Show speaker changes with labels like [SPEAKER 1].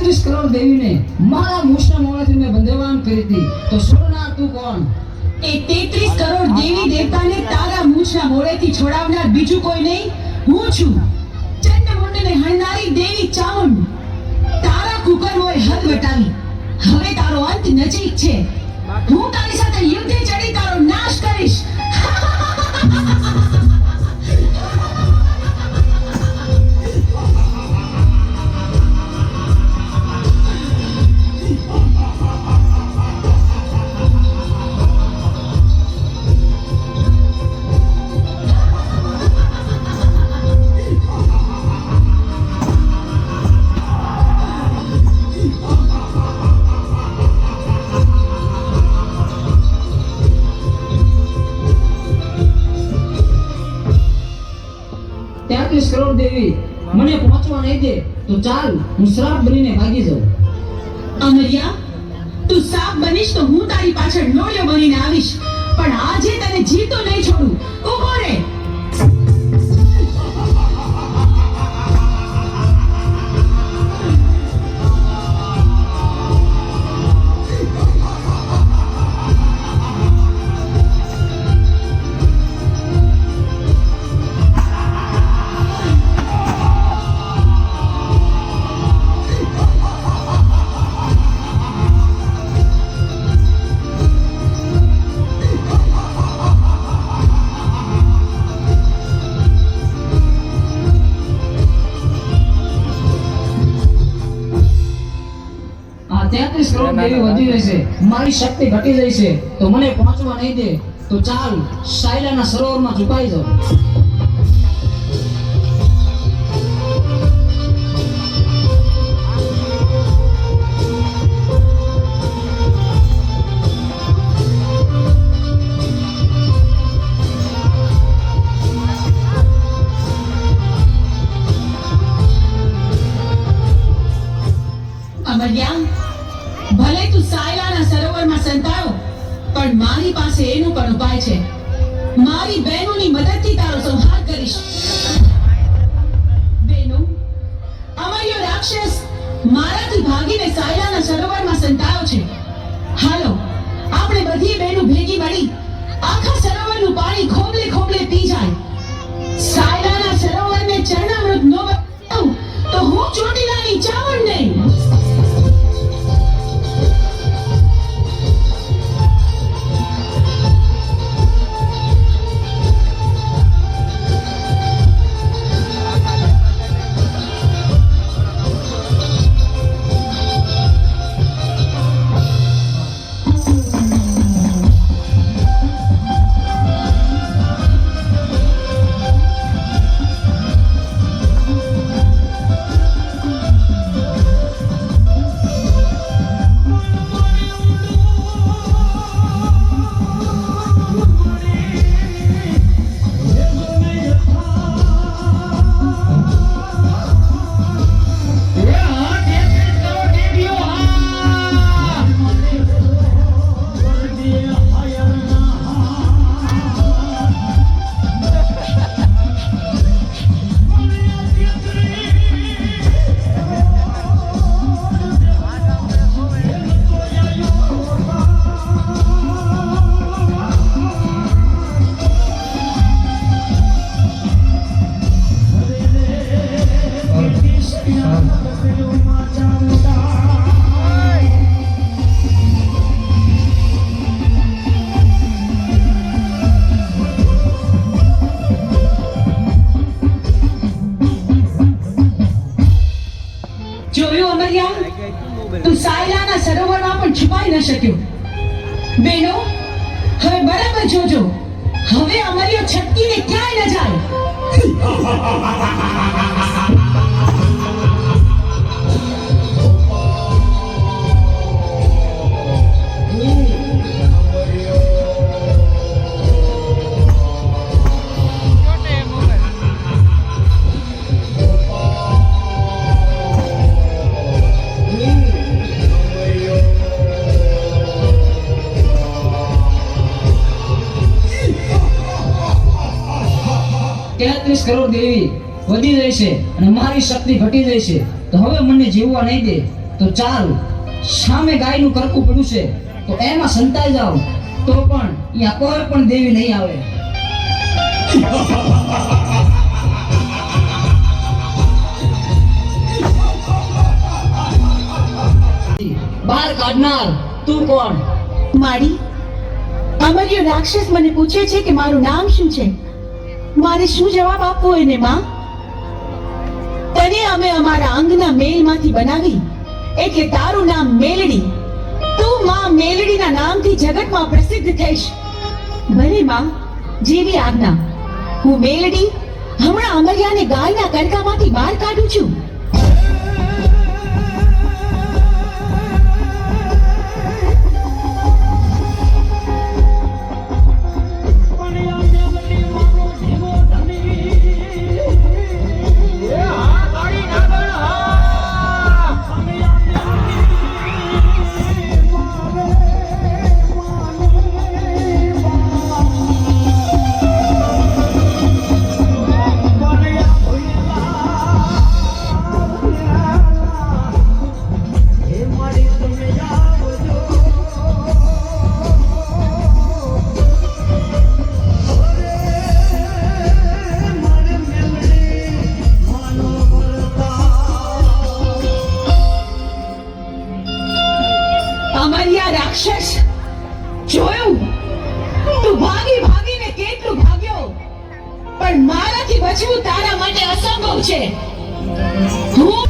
[SPEAKER 1] 33 કરોડ દેવીને મારા મૂછના મોણાથી મેં બંધવાન કરી હતી, તો છોડનાર તું કોણ?
[SPEAKER 2] એ 33 કરોડ દેવી દેવતાને તારા મૂછના મોઢેથી છોડાવનાર બીજું કોઈ નહીં, હું છું. ચંડમુંડને હણનારી દેવી ચામુંડ. તારા કુકર્મોએ હદ વટાવી. હવે તારો અંત નજીક છે. હું તારી સાથે યુદ્ધે ચડી તારો નાશ કરીશ.
[SPEAKER 1] કરોડ દેવી મને પહોંચવા નહીં દે તો ચાલ હું શ્રાપ બનીને ભાગી જાઉં.
[SPEAKER 2] અમરિયા, તું સાપ બનીશ તો હું તારી પાછળ લોયો બનીને આવીશ, પણ આજે તને જીવતો નહીં છોડું. ઊભો રહે.
[SPEAKER 1] કરોડ દેવી વધી રહેશે, મારી શક્તિ ઘટી જાય છે, તો મને પહોંચવા નહીં દે તો ચાલ સાયલાના સરોવરમાં ઝુકાઈ જાઉં.
[SPEAKER 2] અમરિયા, ભલે તું સાયલાના સરોવરમાં સંતાયો, પણ મારી પાસે એનું પણ ઉપાય છે. મારી બહેનોની મદદથી તારો સંહાર કરીશ. બહેનો, અમર્યો રાક્ષસ મારાથી ભાગીને સાયલાના સરોવરમાં સંતાયો છે. હાલો, આપણે બધી બહેનો ભેગી મળી આખા સરોવરનું પાણી ખોબલે ખોબલે પી જાય. સાયલાના સરોવરને ચરણામૃત ન બનાવું તો હું ચોટીલાની ચામુંડ નહીં. તું સાયલાના સરોવરમાં પણ છુપાઈ ન શક્યો. બેનો, હવે બરાબર જોજો, હવે અમરિયો છટકીને ક્યાંય ન જાય.
[SPEAKER 1] કરોડ દેવી વધી જાય છે અને મારી શક્તિ ઘટી જાય છે, તો હવે મને જીવવા નહીં દે તો ચાલ, સામે ગાયનું કરકું પડ્યું છે તો એમાં સંતાઈ જાવ, તો પણ અહીંયા કોઈ પણ દેવી નહીં આવે. બહાર કાઢનાર તું કોણ?
[SPEAKER 2] માડી, અમર્યો રાક્ષસ મને પૂછે છે કે મારું નામ શું છે. મારે શું જવાબ આપવો એને માં? તને અમે અમારા અંગના મેલમાંથી બનાવી એટલે તારું નામ મેલડી. તું માં મેલડીના નામથી જગતમાં પ્રસિદ્ધ થઈશ. ભલે માં, જેવી આજ્ઞા. હું મેલડી હમણાં અમર્યાને ગાયના કરકામાંથી બહાર કાઢું છું. અમર્યા રાક્ષસ, જોયું તું ભાગી ભાગીને કેટલું ભાગ્યો, પણ મારાથી બચવું તારા માટે અસંભવ છે. હું